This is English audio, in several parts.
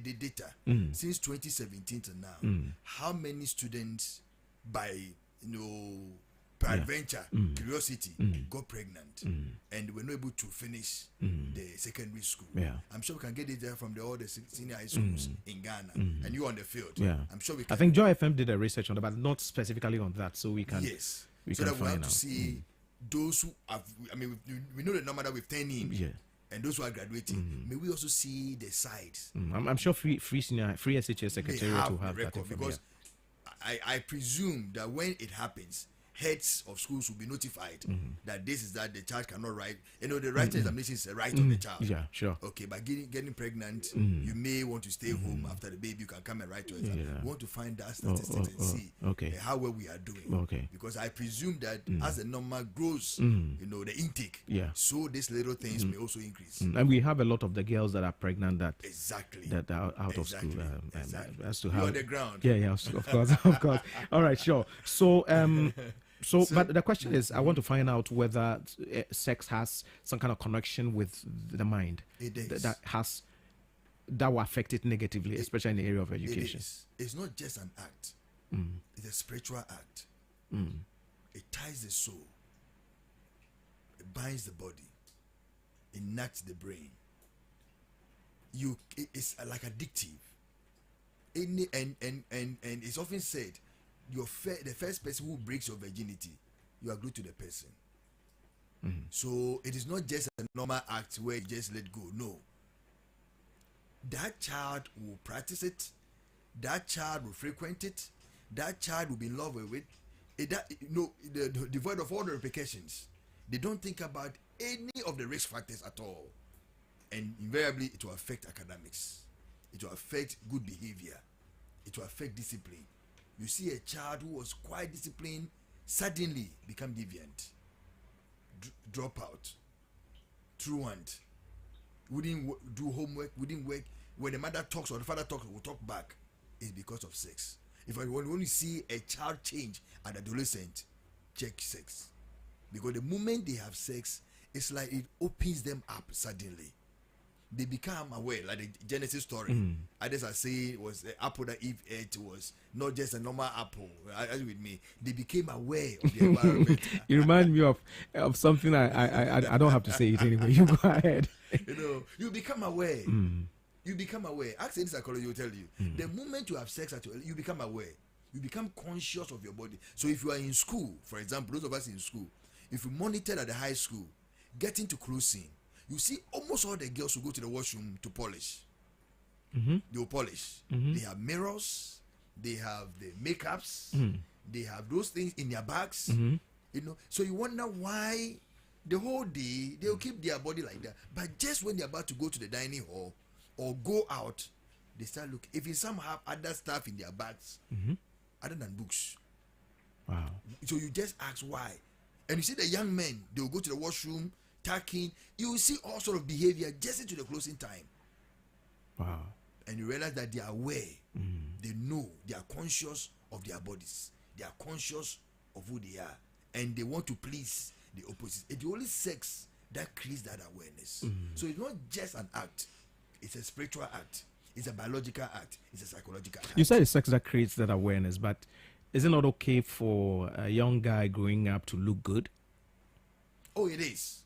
the data since 2017 to now. How many students by peradventure, curiosity, got pregnant and were not able to finish the secondary school? I'm sure we can get it there from all the senior high schools in Ghana, and you on the field. I'm sure we can. I think Joy FM did a research on that, but not specifically on that, so we can. Yes, so that we have to see those who have. I mean, we know the number that we've turned in. And those who are graduating, may we also see the sides. I'm sure free SHS Secretariat will have that information. Because I presume that when it happens, heads of schools will be notified that this is that the child cannot write. The writing examination is a right of the child. Yeah, sure. Okay, by getting pregnant, you may want to stay home after the baby. You can come and write to exam. We want to find that statistics and see how well we are doing. Okay. Because I presume that as the number grows, the intake. So these little things may also increase. And we have a lot of the girls that are pregnant that are out of school. As to how you're on the ground. Yeah, of course, of course. All right, sure. So but the question is, I want to find out whether sex has some kind of connection with the mind. It is. That will affect it negatively, especially in the area of education. It is. It's not just an act. It's a spiritual act. It ties the soul. It binds the body. It knacks the brain. It's like addictive. And it's often said, the first person who breaks your virginity, you are glued to the person. So it is not just a normal act where you just let go. No. That child will practice it. That child will frequent it. That child will be in love with it. Devoid of all the repercussions. They don't think about any of the risk factors at all. And invariably, it will affect academics. It will affect good behavior. It will affect discipline. You see a child who was quite disciplined suddenly become deviant, drop out, truant, wouldn't do homework, wouldn't work. When the mother talks or the father talks, will talk back. It's because of sex. If I want to see a child change at adolescent, check sex, because the moment they have sex, it's like it opens them up suddenly. They become aware, like the Genesis story. Others are saying it was the apple that Eve ate was not just a normal apple. Are you with me? They became aware of the environment. You remind me of something I don't have to say it anyway. You go ahead. You become aware. You become aware. Ask any psychology will tell you. The moment you have sex, you become aware. You become conscious of your body. So if you are in school, for example, those of us in school, if you monitored at the high school, getting to closing, you see almost all the girls who go to the washroom to polish. They will polish. They have mirrors. They have the makeups. They have those things in their bags. So you wonder why the whole day they'll keep their body like that. But just when they're about to go to the dining hall or go out, they start looking. If some have other stuff in their bags other than books. Wow. So you just ask why. And you see the young men, they will go to the washroom, tucking. You will see all sort of behavior just into the closing time. Wow. And you realize that they are aware. They know. They are conscious of their bodies. They are conscious of who they are. And they want to please the opposite. It's only sex that creates that awareness. So it's not just an act. It's a spiritual act. It's a biological act. It's a psychological act. You said it's sex that creates that awareness, but is it not okay for a young guy growing up to look good? Oh, it is.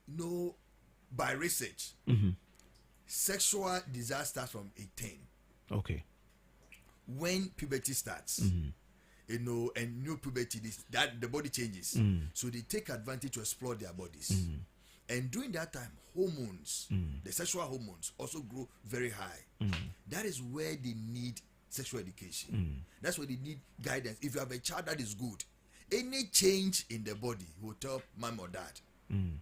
No, by research, sexual desire starts from 18. Okay. When puberty starts, and new puberty, that the body changes. So they take advantage to explore their bodies. And during that time, hormones, the sexual hormones, also grow very high. That is where they need sexual education. That's where they need guidance. If you have a child that is good, any change in the body will tell mom or dad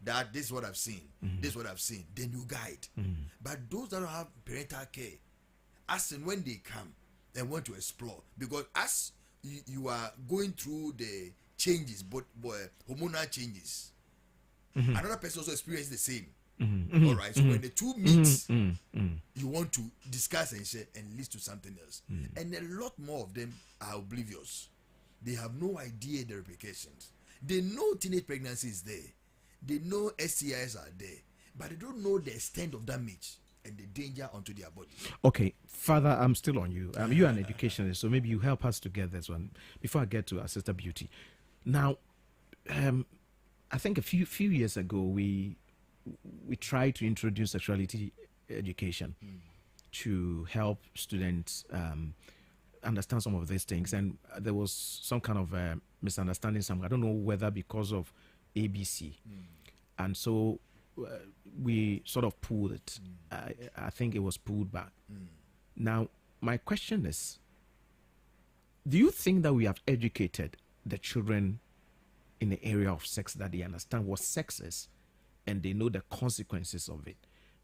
that this is what I've seen, this is what I've seen. Then you guide. But those that don't have parental care, as and when they come and want to explore, because as you are going through the changes, but hormonal changes, another person also experiences the same. All right. So when the two meet, you want to discuss and share, and leads to something else. And a lot more of them are oblivious. They have no idea the repercussions. They know teenage pregnancy is there. They know STIs are there, but they don't know the extent of damage and the danger onto their body. Okay, Father, I'm still on you. You're an educationist, so maybe you help us to get this one before I get to our sister Beauty. Now, I think a few years ago we tried to introduce sexuality education to help students understand some of these things, and there was some kind of misunderstanding. I don't know whether because of ABC, and so we sort of pulled it. I think it was pulled back. Now, my question is, do you think that we have educated the children in the area of sex, that they understand what sex is and they know the consequences of it?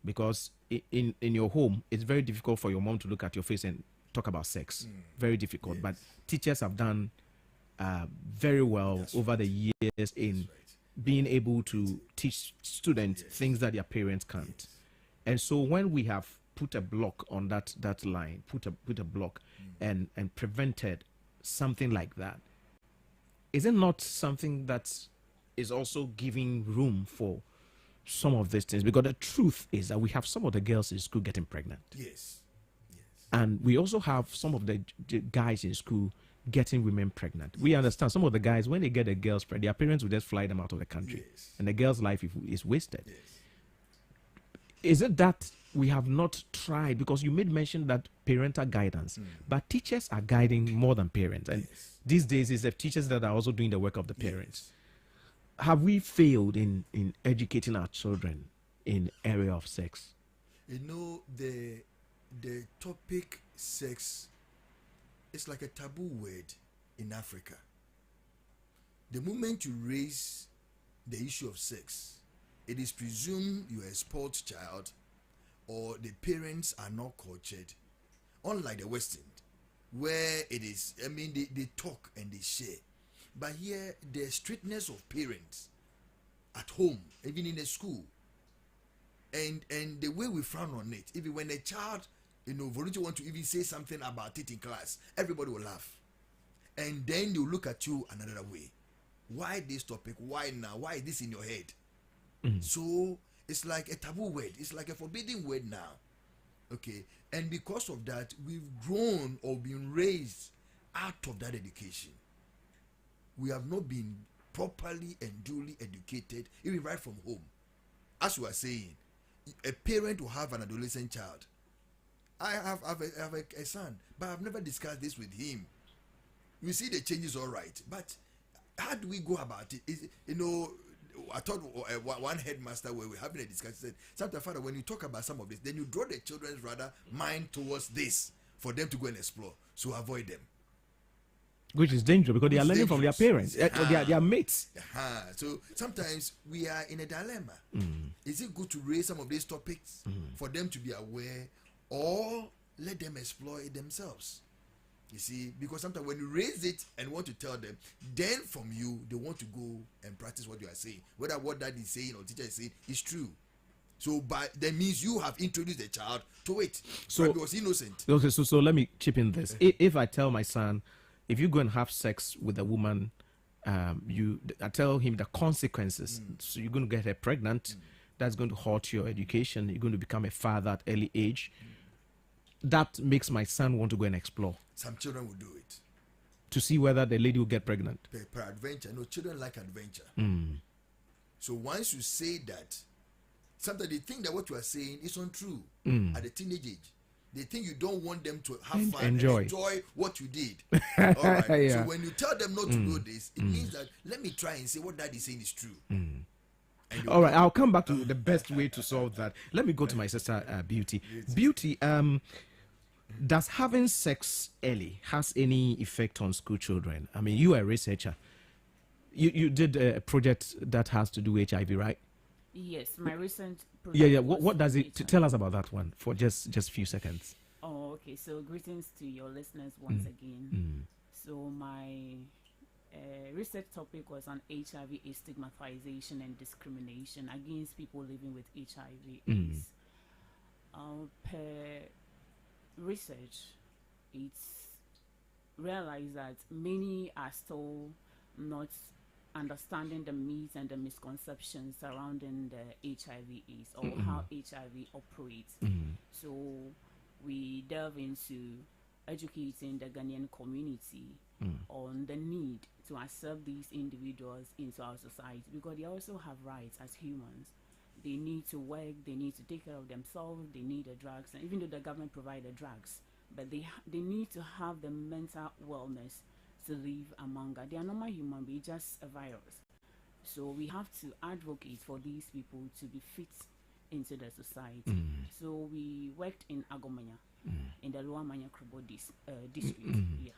Because in your home, it's very difficult for your mom to look at your face and talk about sex. Very difficult. Yes. But teachers have done very well over the years in being able to teach students things that their parents can't. And so when we have put a block on that line, put a block and prevented something like that, is it not something that is also giving room for some of these things? Because the truth is that we have some of the girls in school getting pregnant. Yes. And we also have some of the guys in school getting women pregnant. We understand some of the guys, when they get the girls pregnant, their parents will just fly them out of the country. And the girl's life is wasted. Is it that we have not tried? Because you made mention that parental guidance, but teachers are guiding more than parents. And these days, it's the teachers that are also doing the work of the parents. Have we failed in educating our children in area of sex? You know, the topic sex is like a taboo word in Africa. The moment you raise the issue of sex, it is presumed you are a sports child or the parents are not cultured. Unlike the Western, where it is, they talk and they share. But here, the strictness of parents at home, even in the school, and the way we frown on it, even when a child, volunteer want to even say something about it in class, everybody will laugh. And then they'll look at you another way. Why this topic? Why now? Why is this in your head? So it's like a taboo word. It's like a forbidden word now. Okay. And because of that, we've grown or been raised out of that education. We have not been properly and duly educated, even right from home. As you are saying, a parent will have an adolescent child. I have a son, but I've never discussed this with him. We see the changes, all right, but how do we go about it? I thought one headmaster, where we're having a discussion, said, sometimes, Father, when you talk about some of this, then you draw the children's mind towards this for them to go and explore. So avoid them. Which is dangerous because they are learning from their parents, their mates. So sometimes we are in a dilemma. Is it good to raise some of these topics for them to be aware, or let them explore it themselves? You see, because sometimes when you raise it and want to tell them, then from you, they want to go and practice what you are saying. Whether what dad is saying or teacher is saying is true. So that means you have introduced the child to it. So it was innocent. Okay, so let me chip in this. If I tell my son, if you go and have sex with a woman, I tell him the consequences. So you're going to get her pregnant. That's going to hurt your education. You're going to become a father at early age. That makes my son want to go and explore. Some children will do it to see whether the lady will get pregnant. Per adventure. No, children like adventure. So once you say that, sometimes they think that what you are saying is untrue at the teenage age. They think you don't want them to have fun and enjoy what you did. All right. So when you tell them not to do this, it means that let me try and say what dad is saying is true. All right, I'll come back to the best way to solve that. Let me go to my sister Beauty. Beauty, does having sex early has any effect on school children? I mean, you are a researcher. You did a project that has to do with HIV, right? Yes, my recent project. Yeah. What does it tell us about that one for just a few seconds? Oh, okay. So greetings to your listeners once again. So my research topic was on HIV AIDS stigmatization and discrimination against people living with HIV AIDS. Per research, it's realized that many are still not understanding the myths and the misconceptions surrounding the HIV/AIDS or how HIV operates. So we delve into educating the Ghanaian community on the need to accept these individuals into our society, because they also have rights as humans. They need to work, they need to take care of themselves, they need the drugs, and even though the government provide the drugs, but they need to have the mental wellness to live among us. They are normal human beings, just a virus. So we have to advocate for these people to be fit into the society. So we worked in Agomanya, in the Lower Manya Krobo district. Yeah.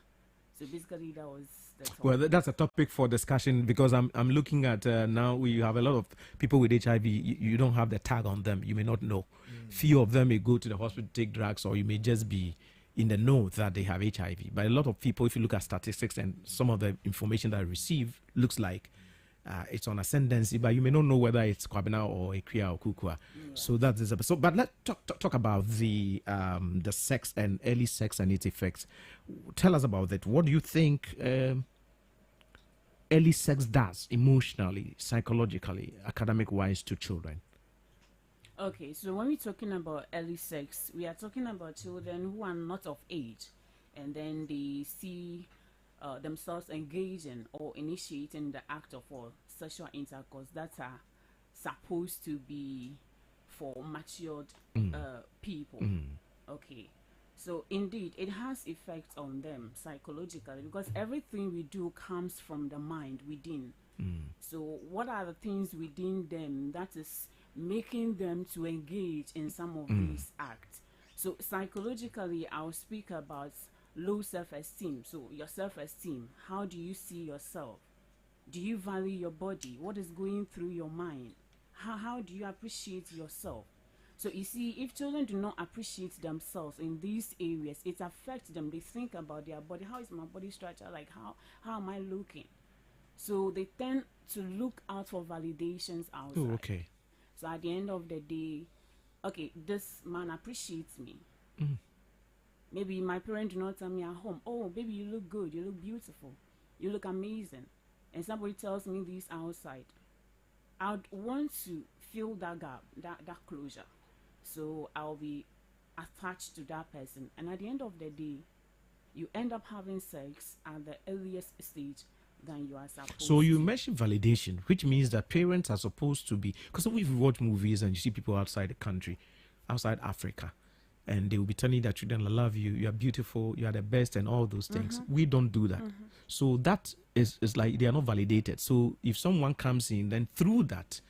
So basically, that was the topic. Well, that's a topic for discussion, because I'm looking at now we have a lot of people with HIV. You don't have the tag on them. You may not know. Few of them may go to the hospital to take drugs, or you may just be in the know that they have HIV. But a lot of people, if you look at statistics and some of the information that I receive, looks like it's on ascendancy, but you may not know whether it's Kwabena or Ekria or Kukua. So that is so. But let's talk about the sex and early sex and its effects. Tell us about that. What do you think early sex does emotionally, psychologically, academic-wise to children? Okay, so when we're talking about early sex, we are talking about children who are not of age, and then they see themselves engaging or initiating the act of sexual intercourse that are supposed to be for matured people. Okay, so indeed it has effects on them psychologically, because everything we do comes from the mind within. So what are the things within them that is making them to engage in some of these acts? So psychologically, I'll speak about low self-esteem. So your self-esteem, how do you see yourself? Do you value your body? What is going through your mind? How do you appreciate yourself? So you see, if children do not appreciate themselves in these areas, it affects them. They think about their body. How is my body structure? Like how am I looking? So they tend to look out for validations outside. Oh, okay. So at the end of the day, okay, this man appreciates me. Maybe my parents do not tell me at home, oh, baby, you look good, you look beautiful, you look amazing. And somebody tells me this outside. I'd want to fill that gap, that closure. So I'll be attached to that person. And at the end of the day, you end up having sex at the earliest stage than you are supposed to. So you mentioned validation, which means that parents are supposed to be, because if you watch movies and you see people outside the country, outside Africa, and they will be telling you that children, I love you, you are beautiful, you are the best, and all those things. We don't do that. So that is like they are not validated. So if someone comes in, then through that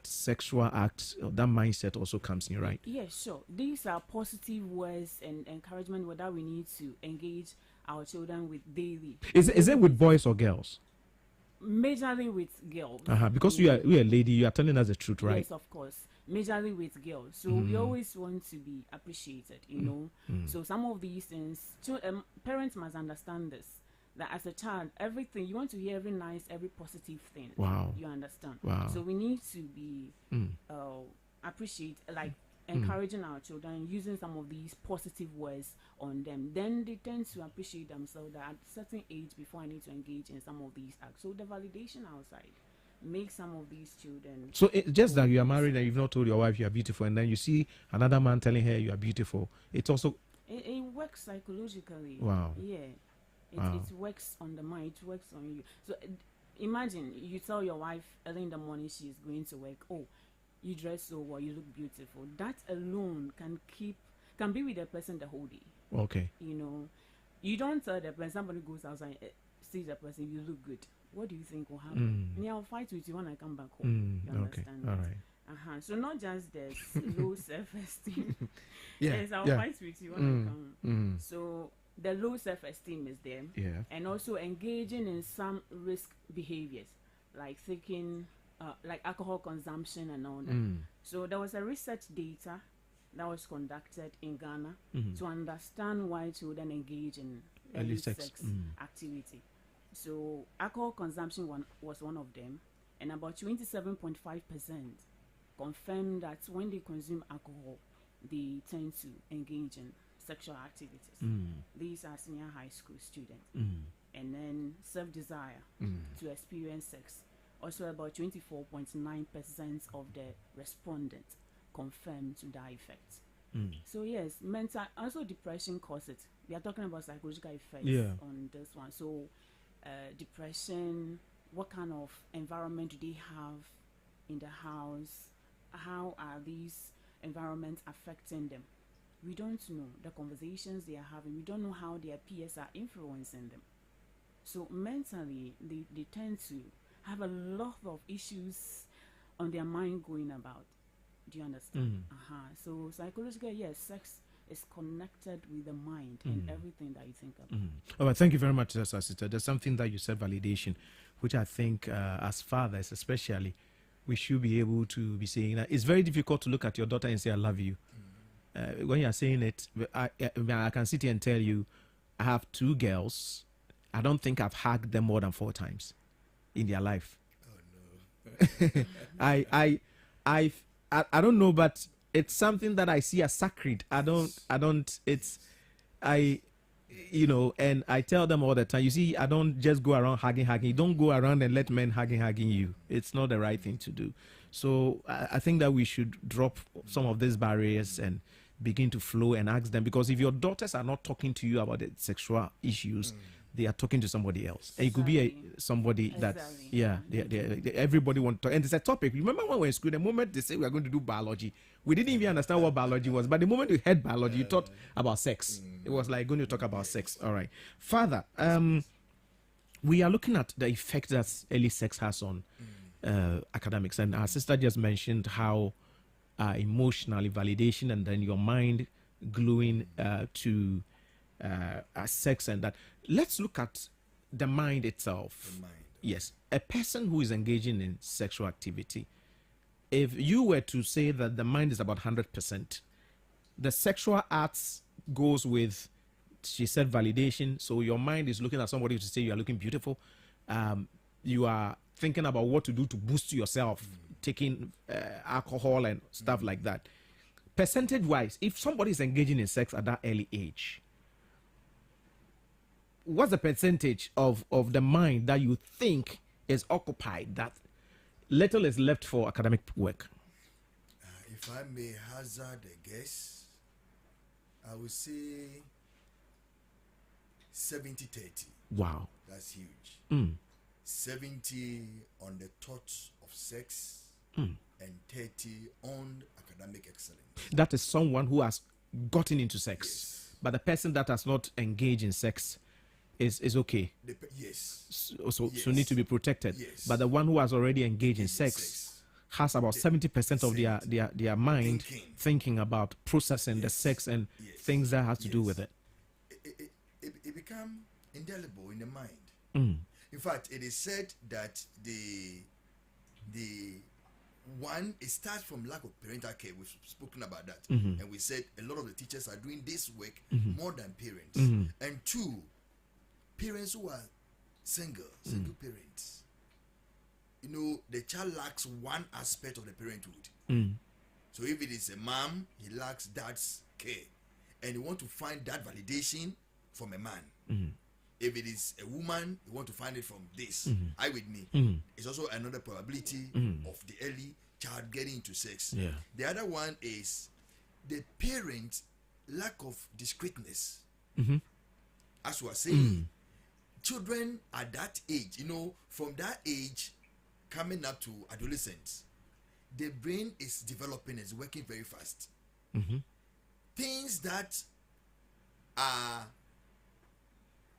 sexual act, that mindset also comes in, right? Yes, sure. These are positive words and encouragement that we need to engage our children with daily. Is it with boys or girls? Majorly with girls. Because we are a lady, you are telling us the truth, right? Yes, of course. Majorly with girls. So we always want to be appreciated, you know. So some of these things, parents must understand this. That as a child, everything, you want to hear every nice, every positive thing. Wow. You understand? Wow. So we need to be appreciate, like encouraging our children, using some of these positive words on them. Then they tend to appreciate themselves that at a certain age, before I need to engage in some of these acts. So the validation outside makes some of these children. So it's just that you are married and you've not told your wife you are beautiful, and then you see another man telling her you are beautiful. It's also... It works psychologically. Wow. Yeah. It works on the mind, it works on you. So imagine you tell your wife early in the morning she's going to work, oh, you dress so well, you look beautiful. That alone can be with the person the whole day. Okay. You know, you don't tell the person, somebody goes outside and sees the person, you look good. What do you think will happen? I'll fight with you when I come back home. You understand? Okay. All right. So not just this low self-esteem. Yes, I'll fight with you when I come. So the low self-esteem is there. Yeah. And also engaging in some risk behaviors, like taking, like alcohol consumption and all that. So there was a research data that was conducted in Ghana to understand why children engage in early sex activity. So alcohol consumption was one of them, and about 27.5% confirmed that when they consume alcohol, they tend to engage in sexual activities. These are senior high school students. and then self-desire to experience sex. Also, about 24.9% of the respondents confirmed to that effect. So yes, mental, also depression causes it. We are talking about psychological effects on this one. So depression, what kind of environment do they have in the house? How are these environments affecting them? We don't know the conversations they are having. We don't know how their peers are influencing them. So mentally, they tend to have a lot of issues on their mind going about. Do you understand? So psychologically, yes, sex is connected with the mind and everything that you think about. All right, thank you very much, sister. There's something that you said, validation, which I think as fathers especially, we should be able to be saying that. It's very difficult to look at your daughter and say, I love you. When you're saying it, I can sit here and tell you, I have 2 girls. I don't think I've hugged them more than 4 times in their life. Oh, no. I don't know, but it's something that I see as sacred. And I tell them all the time, you see, I don't just go around hugging. You don't go around and let men hugging you. It's not the right thing to do. So I think that we should drop some of these barriers and begin to flow and ask them, because if your daughters are not talking to you about the sexual issues, they are talking to somebody else. And it could be somebody that, everybody wants to talk. And it's a topic. Remember when we were in school, the moment they say we are going to do biology, we didn't even understand what biology was. But the moment you heard biology, you thought about sex. It was like going to talk about sex. All right. Father, we are looking at the effect that early sex has on academics. And our sister just mentioned how emotionally validation and then your mind gluing to sex and that. Let's look at the mind itself. The mind. Yes. A person who is engaging in sexual activity, if you were to say that the mind is about 100%, the sexual acts goes with, she said, validation. So your mind is looking at somebody to say you are looking beautiful. You are thinking about what to do to boost yourself, taking alcohol and stuff like that. Percentage-wise, if somebody is engaging in sex at that early age, what's the percentage of the mind that you think is occupied, that little is left for academic work? If I may hazard a guess, I would say 70-30. Wow. That's huge. 70 on the thoughts of sex and 30 on academic excellence. That is someone who has gotten into sex. Yes. But the person that has not engaged in sex is okay. Yes. So need to be protected. Yes. But the one who has already engaged in sex has about 70% of their mind thinking about processing the sex and things that has to do with it. It becomes indelible in the mind. In fact, it is said that the one, it starts from lack of parental care. We've spoken about that. And we said a lot of the teachers are doing this work more than parents. And 2, parents who are single parents. You know, the child lacks one aspect of the parenthood. So if it is a mom, he lacks dad's care. And you want to find that validation from a man. If it is a woman, you want to find it from this. I with me. It's also another probability of the early child getting into sex. Yeah. The other one is the parent lack of discreetness. As we are saying, children at that age, you know, from that age coming up to adolescence, the brain is developing, is working very fast. Things that are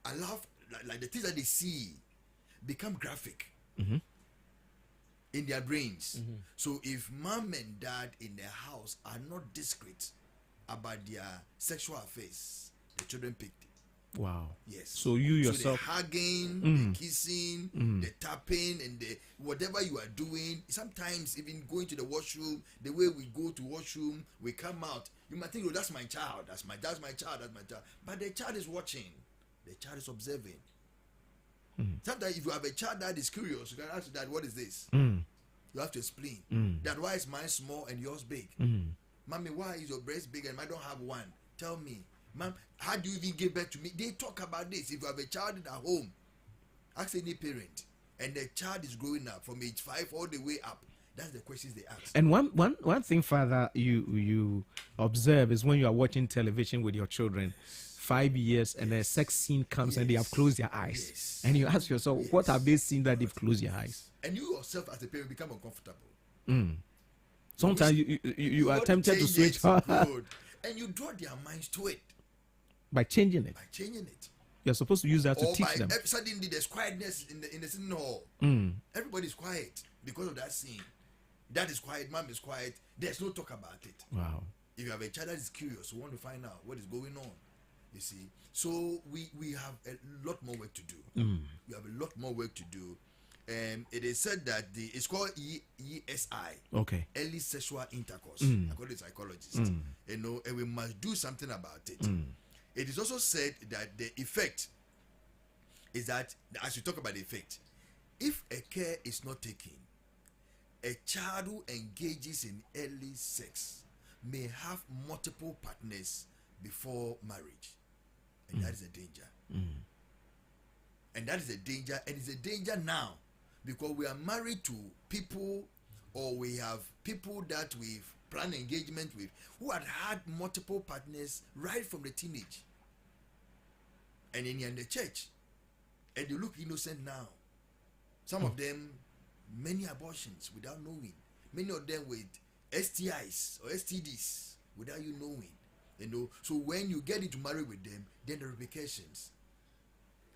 allowed, like the things that they see, become graphic in their brains. So if mom and dad in their house are not discreet about their sexual affairs, the children pick it. Wow. Yes. So you yourself, the hugging, the kissing, the tapping, and the whatever you are doing. Sometimes even going to the washroom, the way we go to washroom, we come out. You might think, oh, that's my child, that's my child. But the child is watching. The child is observing. Sometimes if you have a child that is curious, you can ask Dad, what is this? You have to explain. Dad, why is mine small and yours big? Mommy, why is your breast big and I don't have one? Tell me. Mom, how do you even give birth to me? They talk about this. If you have a child at home, Ask any parent, and the child is growing up from age 5 all the way up. That's the questions they ask. And one thing, Father, you observe is when you are watching television with your children, 5 years, and a sex scene comes and they have closed their eyes, and you ask yourself, what have they seen that they've closed their eyes? And you yourself as a parent become uncomfortable. Sometimes you are tempted to switch and you draw their minds to it by changing it. You're supposed to use that to teach them. Suddenly there's quietness in the scene hall. Everybody's quiet because of that scene. Dad is quiet, mom is quiet. There's no talk about it. Wow. If you have a child that is curious, who want to find out what is going on, you see. So we have a lot more work to do. We have a lot more work to do. It is said that it's called ESI. Okay. Early sexual intercourse, according to psychologists. You know, and we must do something about it. It is also said that the effect is that, as we talk about the effect, if a care is not taken, a child who engages in early sex may have multiple partners before marriage, and that is a danger. And that is a danger, and it's a danger now because we are married to people, or we have people that we've planned engagement with who had multiple partners right from the teenage, and in the church, and they look innocent now. Some of them, many abortions without knowing, many of them with STIs or STDs without you knowing. You know, so when you get into marriage with them, then the repercussions: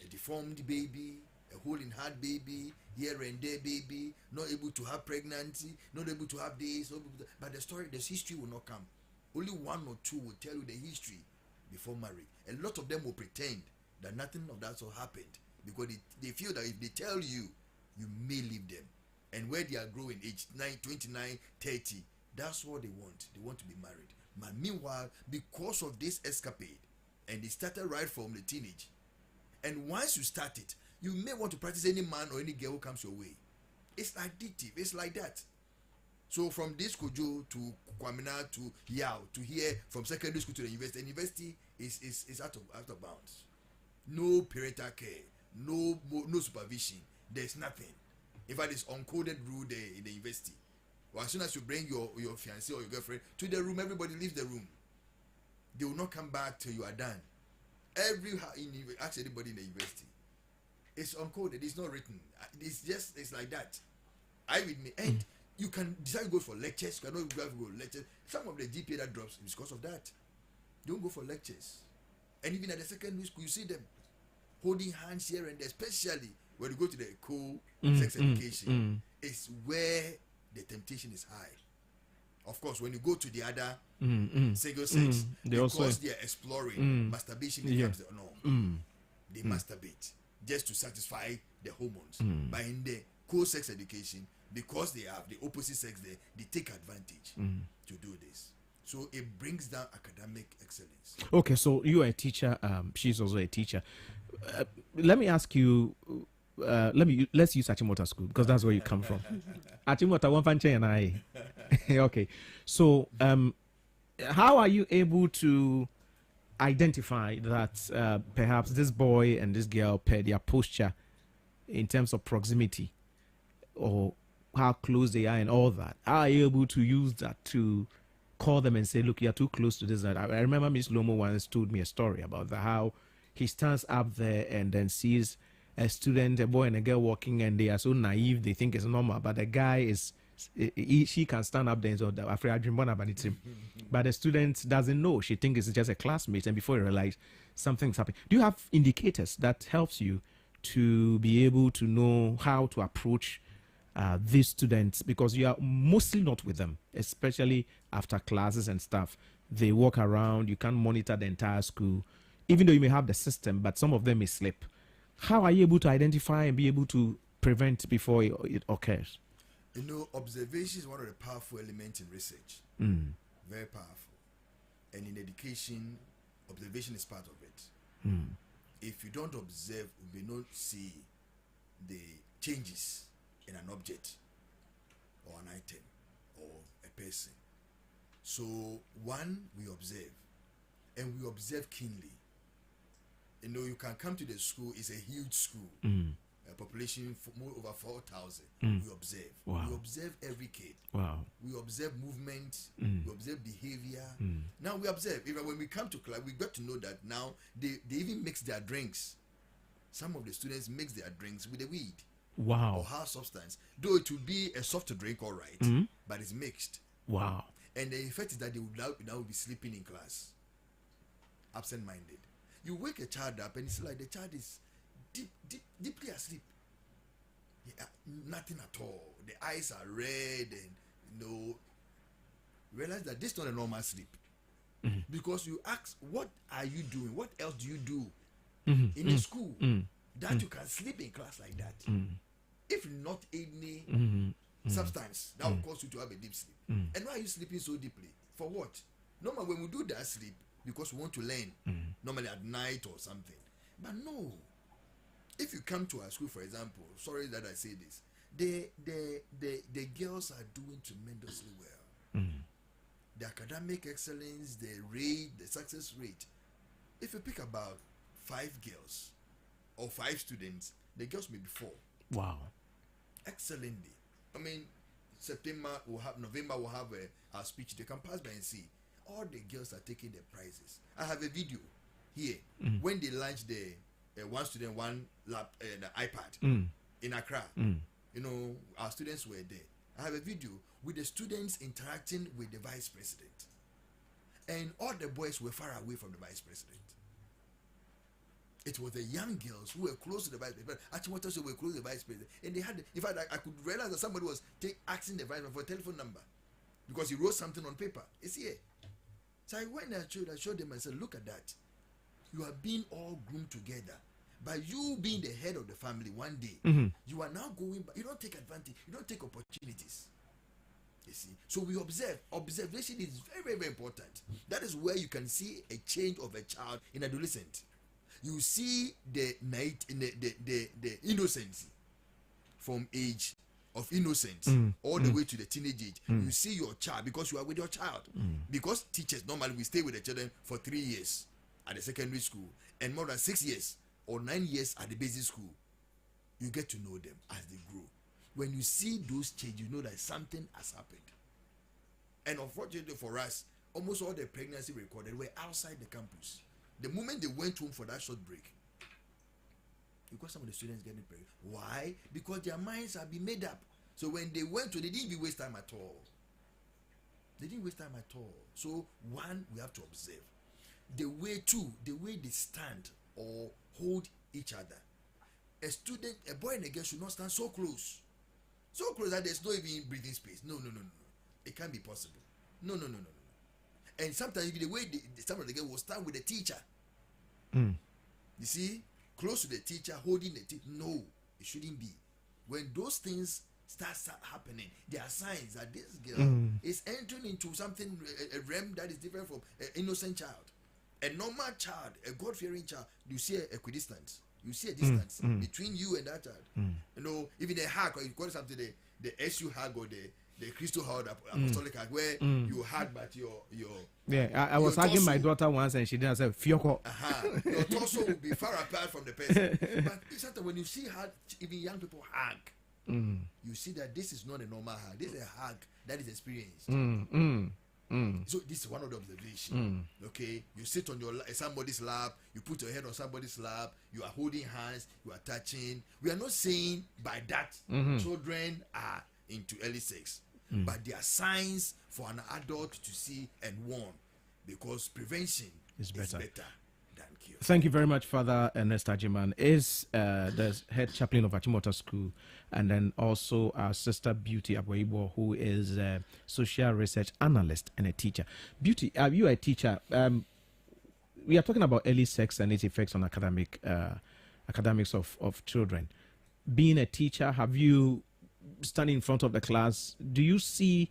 a deformed baby, a hole in heart baby, here and there baby, not able to have pregnancy, not able to have this, but the history will not come. Only one or two will tell you the history before marriage. A lot of them will pretend that nothing of that so happened because they feel that if they tell you, you may leave them. And where they are growing, age 9, 29, 30, that's what they want. They want to be married. But meanwhile, because of this escapade, and they started right from the teenage, and once you start it, you may want to practice any man or any girl who comes your way. It's addictive. It's like that. So from this Kojo to Kwamina to Yao to here, from secondary school to the university is out of bounds. No parental care, no supervision. There's nothing. In fact, it's uncoded rule there in the university. Well, as soon as you bring your fiancé or your girlfriend to the room, everybody leaves the room. They will not come back till you are done. Ask anybody in the university. It's uncoded. It's not written. It's like that. And you can decide to go for lectures. You cannot go for lectures. Some of the GPA that drops is because of that. Don't go for lectures. And even at the secondary school, you see them holding hands here and there, especially when you go to the sex education. It's where the temptation is high. Of course, when you go to the other single sex, because they are exploring, masturbation becomes the norm. They masturbate just to satisfy the hormones. But in the co-sex education, because they have the opposite sex there, they take advantage to do this. So it brings down academic excellence. Okay, so you are a teacher. She's also a teacher. Let me ask you. Let's use Achimota School because that's where you come from. Achimota Wampanche and I. Okay, so how are you able to identify that perhaps this boy and this girl pair their posture in terms of proximity, or how close they are and all that? How are you able to use that to call them and say, look, you're too close to this? I remember Miss Lomo once told me a story about that, how he stands up there and then sees a student, a boy and a girl walking, and they are so naive, they think it's normal, but the guy she can stand up there and say, afraid I dream about it. But the student doesn't know. She thinks it's just a classmate, and before you realize something's happening. Do you have indicators that helps you to be able to know how to approach these students? Because you are mostly not with them, especially after classes and stuff. They walk around, you can't monitor the entire school, even though you may have the system, but some of them may slip. How are you able to identify and be able to prevent before it occurs? You know, observation is one of the powerful elements in research. Very powerful. And in education, observation is part of it. If you don't observe, you may not see the changes in an object or an item or a person. So, one, we observe. And we observe keenly. You know, you can come to the school, it's a huge school. a population for more over 4,000. We observe. Wow. We observe every kid. Wow. We observe movement. We observe behavior. Now we observe. Even when we come to class, we got to know that now they even mix their drinks. Some of the students mix their drinks with the weed. Wow. Or hard substance. Though it will be a soft drink, all right, but it's mixed. Wow. And the effect is that they would now be sleeping in class, absent-minded. You wake a child up and it's like the child is deeply asleep. Yeah, nothing at all. The eyes are red and realize that this is not a normal sleep. Because you ask, what are you doing? What else do you do in the school that you can sleep in class like that? If not any substance that will cause you to have a deep sleep. And why are you sleeping so deeply? For what? Normally when we do that sleep, because we want to learn, normally at night or something. But no. If you come to our school, for example, sorry that I say this, the girls are doing tremendously well. The academic excellence, the rate, the success rate. If you pick about 5 girls or 5 students, the girls may be 4. Wow. Excellently. I mean, November will have our speech. They can pass by and see. All the girls are taking their prizes. I have a video here when they launched the one student, one lap, the iPad in Accra. Our students were there. I have a video with the students interacting with the vice president, and all the boys were far away from the vice president. It was the young girls who were close to the vice president. Actually, what else were close to the vice president, and they had. In fact, I could realize that somebody was asking the vice president for a telephone number because he wrote something on paper. It's here. So I went and I showed them and said, look at that. You are being all groomed together. By you being the head of the family one day, you are now going back. You don't take advantage. You don't take opportunities. You see. So we observe. Observation is very, very, very important. That is where you can see a change of a child in adolescent. You see the innocence from age of innocence all the way to the teenage age. You see your child because you are with your child. Because teachers normally we stay with the children for 3 years at the secondary school and more than 6 years or 9 years at the basic school. You get to know them as they grow. When you see those changes, you know that something has happened. And unfortunately for us, almost all the pregnancy recorded were outside the campus. The moment they went home for that short break, because some of the students getting pregnant. Why? Because their minds have been made up. So when they went to, they didn't even waste time at all. They didn't waste time at all. So one, we have to observe. The way they stand or hold each other. A boy and a girl should not stand so close. So close that there's no even breathing space. No. It can't be possible. No. And sometimes the way some of the girls will stand with the teacher. You see? Close to the teacher, holding the teacher. No, it shouldn't be. When those things start happening, there are signs that this girl is entering into something, a realm that is different from an innocent child. A normal child, a God-fearing child, you see a equidistance. You see a distance between you and that child. Even a hug, or you call it something, the SU hug or the Christo hug, apostolic hug, where you hug but your I was hugging my daughter once and she didn't say Fioko. Your torso will be far apart from the person. But sometimes when you see how even young people hug, you see that this is not a normal hug. This is a hug that is experienced. So this is one of the observations. Okay, you sit on somebody's lap, you put your head on somebody's lap, you are holding hands, you are touching. We are not saying by that children are into early sex, but there are signs for an adult to see and warn, because prevention is better than cure. Thank you very much, Father Ernest Ajiman is the head chaplain of Achimota School, and then also our sister Beauty Aboibo, who is a social research analyst and a teacher. Beauty, are you a teacher? We are talking about early sex and its effects on academics of children. Being a teacher, have you standing in front of the class? Do you see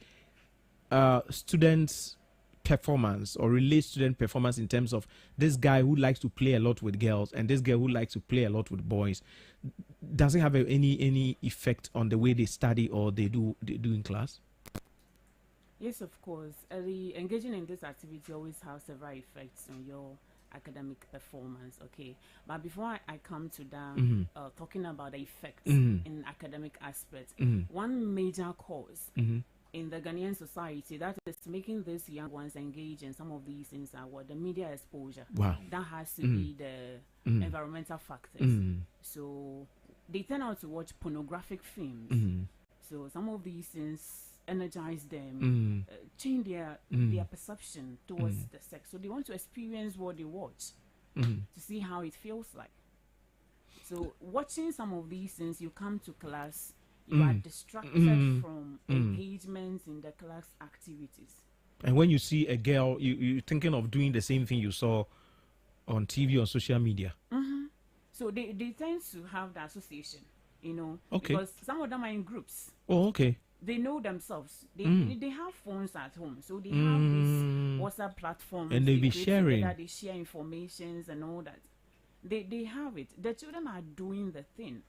students' performance or relate student performance in terms of this guy who likes to play a lot with girls and this girl who likes to play a lot with boys? Does it have any effect on the way they study or they do in class? Yes, of course. Engaging in this activity always has several effects on your academic performance. Okay, but before I come to that, talking about the effects in academic aspects, one major cause in the Ghanaian society that is making these young ones engage in some of these things are what the media exposure. Wow. That has to be the environmental factors. So they tend out to watch pornographic films. So some of these things energize them, change their perception towards the sex. So they want to experience what they watch to see how it feels like. So watching some of these things, you come to class, you are distracted from engagements in the class activities. And when you see a girl, you're thinking of doing the same thing you saw on TV or social media. So they tend to have the association, Okay. because some of them are in groups. Oh, okay. They know themselves. They have phones at home, so they have this WhatsApp platforms, and they be create sharing. together, they share informations and all that. They have it. The children are doing the thing.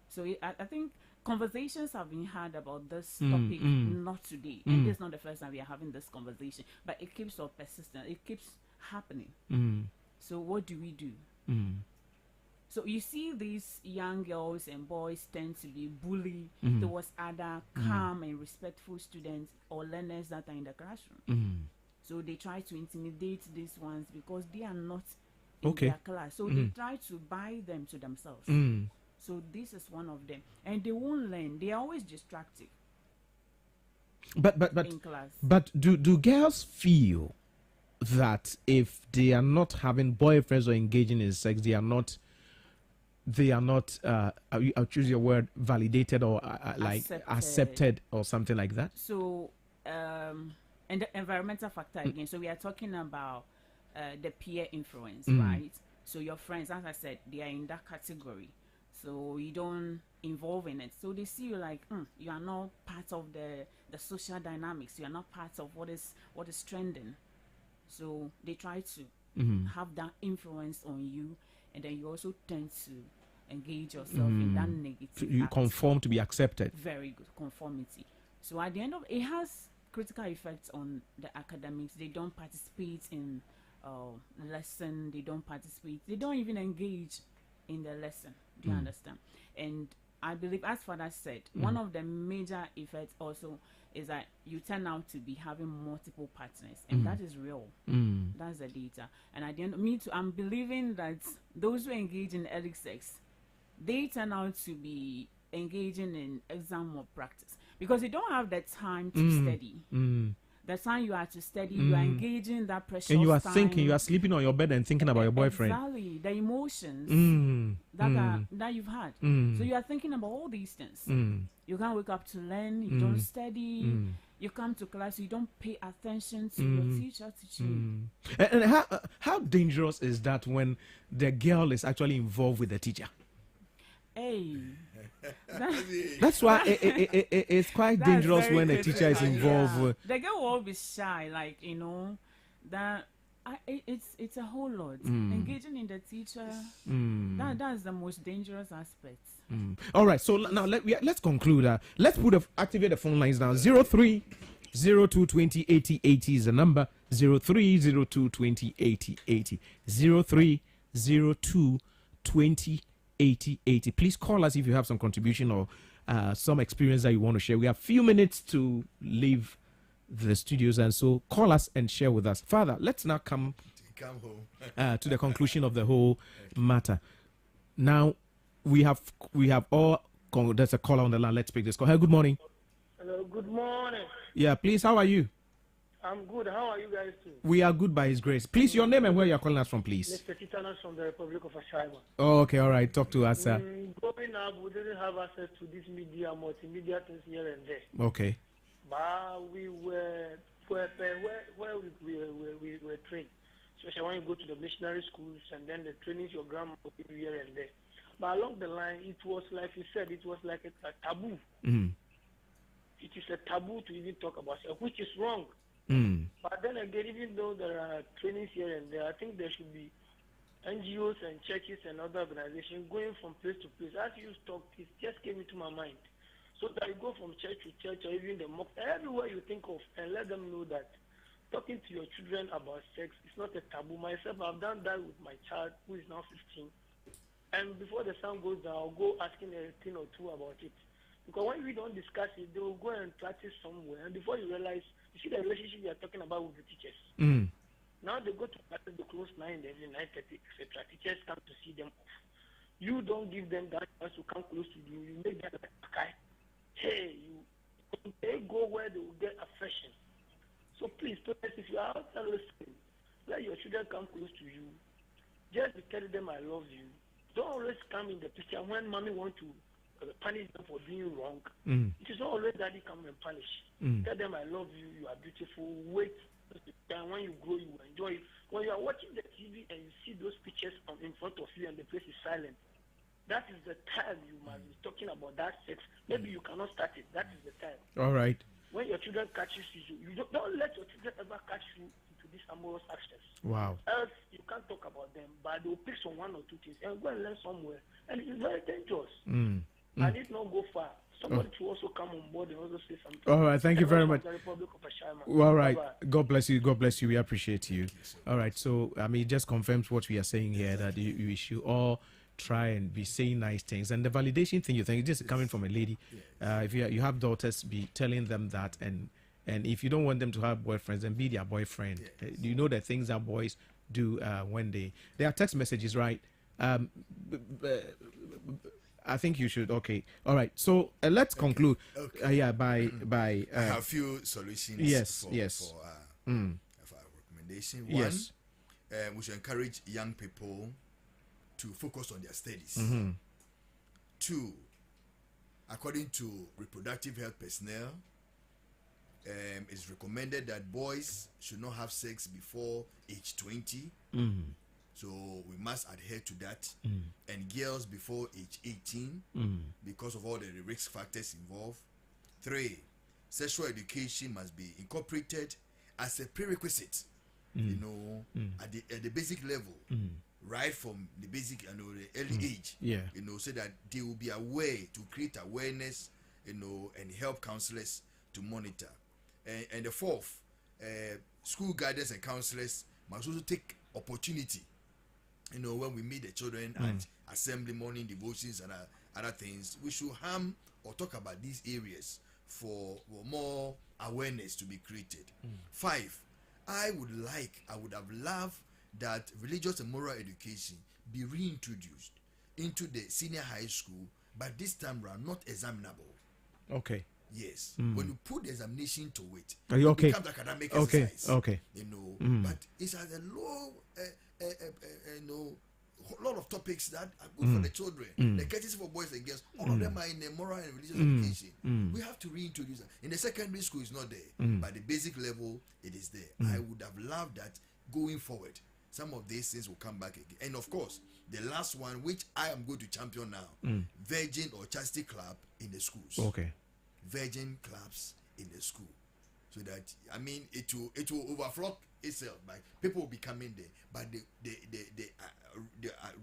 So I think conversations have been had about this topic, not today, and this is not the first time we are having this conversation. But it keeps on persistent. It keeps happening. So what do we do? So you see these young girls and boys tend to be bullied towards other calm and respectful students or learners that are in the classroom. So they try to intimidate these ones because they are not in their class. So they try to buy them to themselves. So this is one of them. And they won't learn. They are always distracted But in class. But do girls feel that if they are not having boyfriends or engaging in sex, they are not I'll choose your word, validated or like accepted or something like that? So and the environmental factor again. So we are talking about the peer influence, right? So your friends, as I said, they are in that category. So you don't involve in it. So they see you like you are not part of the social dynamics. You are not part of what is trending. So they try to have that influence on you, and then you also tend to engage yourself in that negative. You conform to be accepted. Very good conformity. So at the end of it has critical effects on the academics. They don't participate in lesson. They don't participate. They don't even engage in the lesson. Do you understand? And I believe, as Father said, one of the major effects also is that you turn out to be having multiple partners, and that is real. That's the data. And at the end, me too, I'm believing that those who engage in early sex, they turn out to be engaging in exam or practice because you don't have the time to study. The time you are to study, you are engaging that precious and you are time. thinking, you are sleeping on your bed and thinking about your boyfriend. Exactly, the emotions that you've had. So you are thinking about all these things. You can't wake up to learn. You don't study. You come to class. You don't pay attention to your teacher teaching. And how dangerous is that when the girl is actually involved with the teacher? Hey, that's why it's quite dangerous when a teacher is involved. The girl will all be shy, like that. It's a whole lot. Engaging in the teacher, that's the most dangerous aspect. All right, so now let's conclude. Let's activate the phone lines now. 0302 20 80 80 is the number. 0302 20 80 80. 0302 20 80 80. Please call us if you have some contribution or some experience that you want to share. We have a few minutes to leave the studios, and so call us and share with us. Father, let's now come home to the conclusion of the whole matter. Now we have all. There's a caller on the line. Let's pick this call. Hey, good morning. Hello, good morning. Yeah, please. How are you? I'm good. How are you guys too? We are good by His grace. Please, your name and where you are calling us from, please. Mr. Titanos from the Republic of Ashaiba. Oh, okay, all right. Talk to us, sir. Growing up, we didn't have access to this media, multimedia things here and there. Okay. But we were where we were trained. Especially when you go to the missionary schools and then the trainings your grandma will give you here and there. But along the line, it was like you said, it was like a taboo. It is a taboo to even talk about it, which is wrong. But then again, even though there are trainings here and there, I think there should be NGOs and churches and other organizations going from place to place. As you talked, it just came into my mind. So that you go from church to church or even the mosque, everywhere you think of, and let them know that talking to your children about sex is not a taboo. Myself, I've done that with my child who is now 15. And before the sun goes down, I'll go asking a thing or two about it. Because when we don't discuss it, they will go and practice somewhere. And before you realize, you see the relationship we are talking about with the teachers. Now they go to practice, they close 9, every 9:30, etc. Teachers come to see them off. You don't give them that chance to come close to you. You make them like, okay, hey, they go where they will get affection. So please, parents, if you are outside listening, let your children come close to you. Just tell them I love you. Don't always come in the picture when mommy want to punish them for doing wrong. It is not always daddy come and punish. Tell them I love you, you are beautiful. Wait, and when you grow, you will enjoy it. When you are watching the TV and you see those pictures in front of you and the place is silent, that is the time you must be talking about that sex. Maybe you cannot start it. That is the time. All right. When your children catches you don't let your children ever catch you into these amorous actions. Wow. Else you can't talk about them, but they'll pick some one or two things and go and learn somewhere. And it is very dangerous. And it not go far. Somebody should also come on board and also say something. All right, thank you very much. The Republic of Ashaiman. All right, Bye-bye. God bless you. God bless you. We appreciate you. All right, so I mean, it just confirms what we are saying here, that you should all try and be saying nice things. And the validation thing, you think, it's just coming from a lady. If you have daughters, be telling them that, and if you don't want them to have boyfriends, then be their boyfriend. You know the things that boys do when there are text messages, right? I think you should. Okay. All right. So let's conclude. Okay. By I have a few solutions. Yes. For our recommendation. One, we should encourage young people to focus on their studies. 2, according to reproductive health personnel, it's recommended that boys should not have sex before age 20. So we must adhere to that. And girls before age 18 because of all the risk factors involved. 3, sexual education must be incorporated as a prerequisite, at the basic level, right from the basic, the early age, so that they will be aware, to create awareness, and help counselors to monitor. And the 4th, school guidance and counselors must also take opportunity, when we meet the children at assembly, morning devotions, and other things, we should harm or talk about these areas for more awareness to be created. 5, I would have loved that religious and moral education be reintroduced into the senior high school, but this time around not examinable. Okay. Yes. When you put the examination to it, it becomes academic exercise. Okay. But it's at a low, a lot of topics that are good for the children. The cases for boys and girls, all of them are in the moral and religious education. We have to reintroduce that. In the secondary school, it's not there, but the basic level, it is there. I would have loved that going forward. Some of these things will come back again. And of course, the last one, which I am going to champion now, virgin or chastity club in the schools. Okay. Virgin clubs in the school, so that it will overflow itself. Like people will be coming there, but the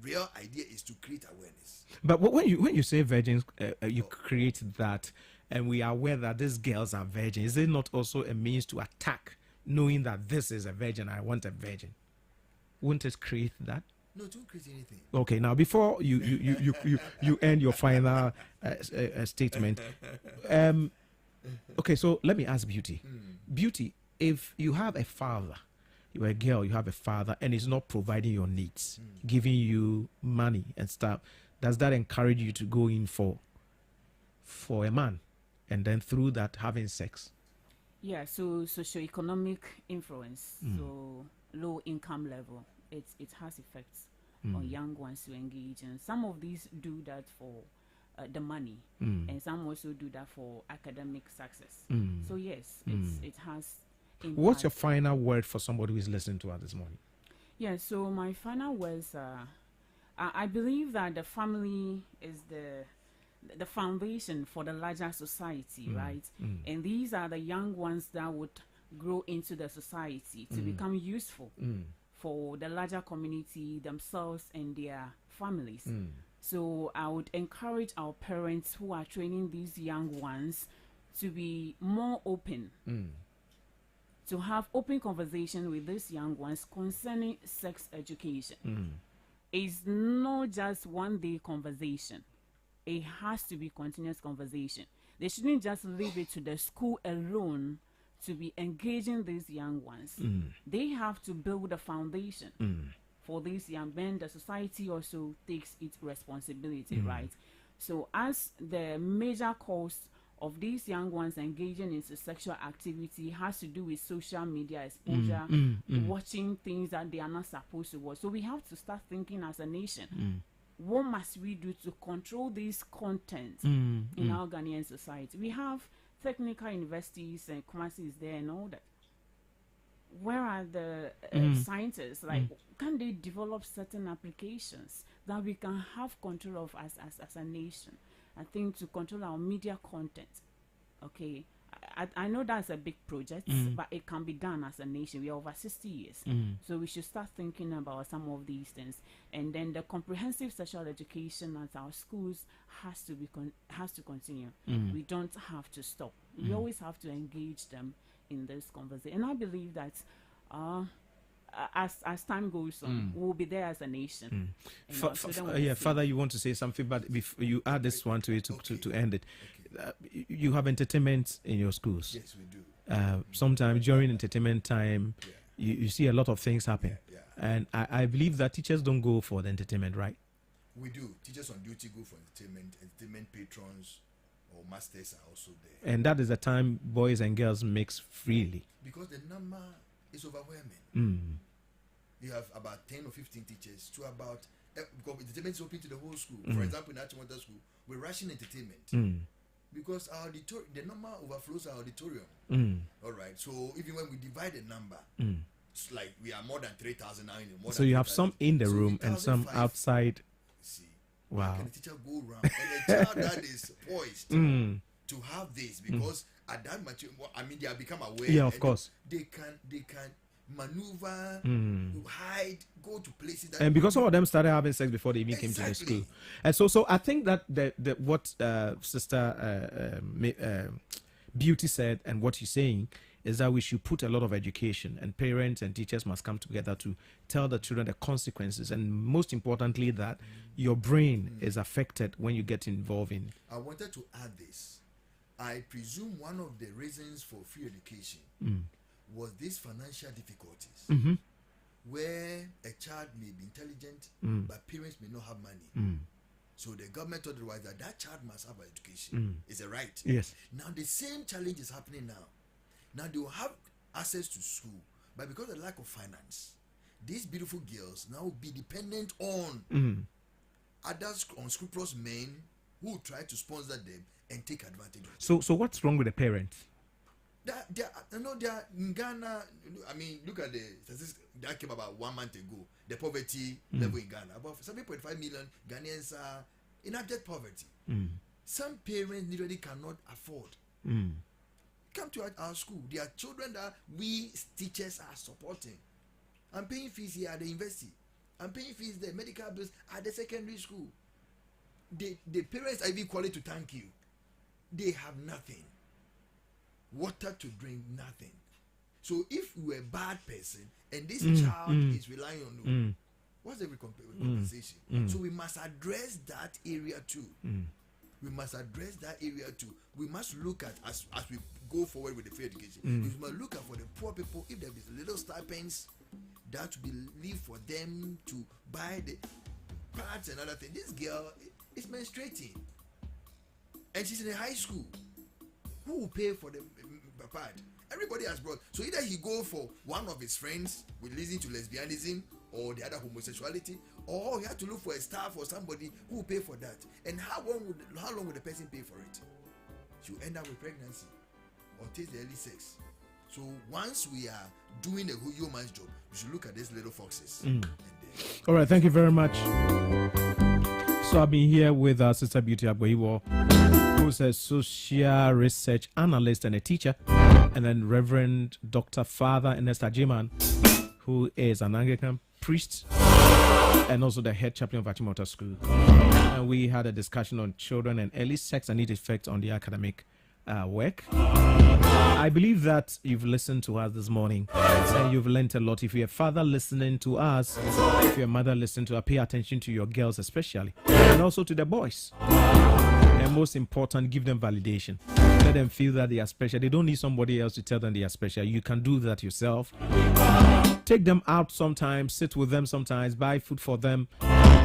real idea is to create awareness. But when you say virgins, you create that, and we are aware that these girls are virgins. Is it not also a means to attack, knowing that this is a virgin? I want a virgin. Wouldn't it create that? No, don't create anything. Okay, now before you end your final statement, okay, so let me ask Beauty. Beauty, if you have a father, you're a girl, you have a father, and he's not providing your needs, giving you money and stuff, does that encourage you to go in for a man, and then through that having sex? Yeah, so socioeconomic influence, so low income level, it has effects on young ones to engage, and some of these do that for the money, and some also do that for academic success. So yes, it has impact. What's your final word for somebody who is listening to us this morning? Yeah, so my final words are, I believe that the family is the foundation for the larger society, right? And these are the young ones that would grow into the society to become useful for the larger community, themselves and their families. So I would encourage our parents who are training these young ones to be more open to have open conversation with these young ones concerning sex education. It's not just one day conversation. It has to be continuous conversation. They shouldn't just leave it to the school alone to be engaging these young ones. They have to build a foundation for these young men. The society also takes its responsibility, right? So as the major cause of these young ones engaging in sexual activity has to do with social media exposure, watching things that they are not supposed to watch. So we have to start thinking as a nation, what must we do to control this content in our Ghanaian society? We have technical universities and commerces there and all that. Where are the scientists? Like, can they develop certain applications that we can have control of as a nation? I think to control our media content. Okay, I know that's a big project, but it can be done as a nation. We are over 60 years, so we should start thinking about some of these things. And then the comprehensive sexual education at our schools has to continue. We don't have to stop. We always have to engage them in this conversation. And I believe that as time goes on, we'll be there as a nation. Father, you want to say something, but before you add this one to it to end it. You have entertainment in your schools. Yes, we do. Sometimes during entertainment time, you see a lot of things happen. And I believe that teachers don't go for the entertainment, right? We do. Teachers on duty go for entertainment patrons or masters are also there. And that is the time boys and girls mix freely. Because the number is overwhelming. You have about 10 or 15 teachers to about, because entertainment is open to the whole school. For example, in Achimota School, we're rushing entertainment. Because our the number overflows our auditorium. All right. So even when we divide the number, it's like we are more than 3,000 now. So you have some in the room and some outside. See, wow. Can the teacher go around and a child that is poised to have this, because at that mature, I mean, they have become aware. Yeah, of course. They can maneuver, hide, go to places that, and because some of them started having sex before they even came to the school. And so I think that what Sister Beauty said and what he's saying is that we should put a lot of education, and parents and teachers must come together to tell the children the consequences, and most importantly that your brain is affected when you get involved in. I wanted to add this. I presume one of the reasons for free education was these financial difficulties, where a child may be intelligent, but parents may not have money. So the government thought otherwise that child must have education. It's a right. Yes. Now the same challenge is happening now. Now they will have access to school, but because of the lack of finance, these beautiful girls now will be dependent on other unscrupulous men who try to sponsor them and take advantage of them. So what's wrong with the parents? They are in Ghana. I mean, look at the statistics that came about 1 month ago. The poverty level in Ghana, about 7.5 million Ghanaians are in abject poverty. Some parents literally cannot afford. Come to our school. There are children that we teachers are supporting. I'm paying fees here at the university. I'm paying fees there, medical bills at the secondary school. The parents are even calling to thank you. They have nothing. Water to drink, nothing. So if you're a bad person and this child is relying on you, what's the compensation? So we must address that area too. We must address that area too. We must look at, as we go forward with the free education, we must look at for the poor people, if there is little stipends that will be leave for them to buy the parts and other things. This girl is menstruating and she's in a high school. Who will pay for the part? Everybody has brought. So either he go for one of his friends with leading to lesbianism or the other homosexuality, or he had to look for a staff or somebody who will pay for that. And how long would the person pay for it? She will end up with pregnancy or taste the early sex. So once we are doing a human's job, we should look at these little foxes. All right, thank you very much. So I've been here with Sister Beauty Agboiwo, who's a social research analyst and a teacher, and then Reverend Dr. Father Ernest Ajiman, who is an Anglican priest and also the head chaplain of Achimota School. And we had a discussion on children and early sex and its effect on the academic work. I believe that you've listened to us this morning and you've learned a lot. If you're a father listening to us, if you're a mother listening to us, pay attention to your girls especially, and also to the boys. And most important, give them validation. Let them feel that they are special. They don't need somebody else to tell them they are special. You can do that yourself. Take them out sometimes, sit with them sometimes, buy food for them,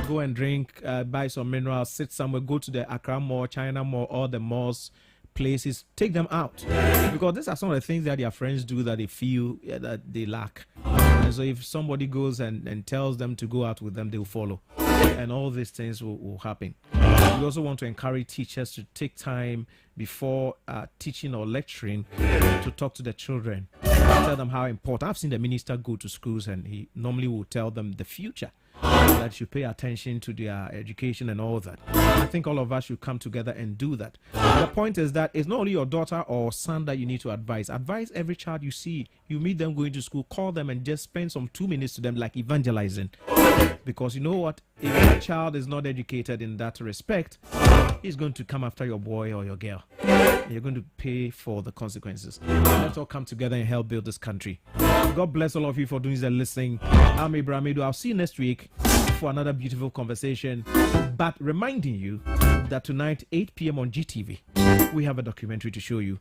go and drink, buy some minerals, sit somewhere, go to the Accra Mall, China Mall, all the malls, places, take them out. Because these are some of the things that their friends do that they feel that they lack. And so if somebody goes and tells them to go out with them, they'll follow. And all these things will happen. We also want to encourage teachers to take time before teaching or lecturing to talk to the children, tell them how important. I've seen the minister go to schools and he normally will tell them the future, that you pay attention to their education and all that. I think all of us should come together and do that. The point is that it's not only your daughter or son that you need to advise. Advise every child you see. You meet them going to school, call them and just spend some 2 minutes to them, like evangelizing. Because you know what? If that child is not educated in that respect, he's going to come after your boy or your girl. You're going to pay for the consequences. Let's all come together and help build this country. God bless all of you for doing the listening. I'm Abraham Edu. I'll see you next week for another beautiful conversation. But reminding you that tonight, 8 p.m. on GTV, we have a documentary to show you.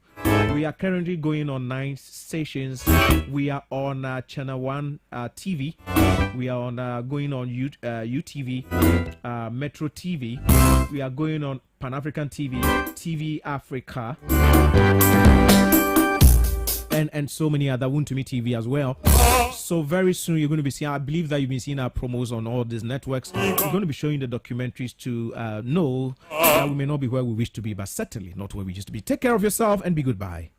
We are currently going on 9 stations. We are on Channel 1 TV. We are on going on UTV, Metro TV. We are going on Pan-African TV, TV Africa, and so many other, Wuntumi TV as well. So very soon you're going to be seeing, I believe that you've been seeing our promos on all these networks. We're going to be showing the documentaries to know that we may not be where we wish to be, but certainly not where we used to be. Take care of yourself and be goodbye.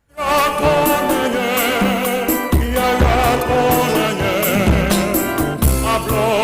Hablo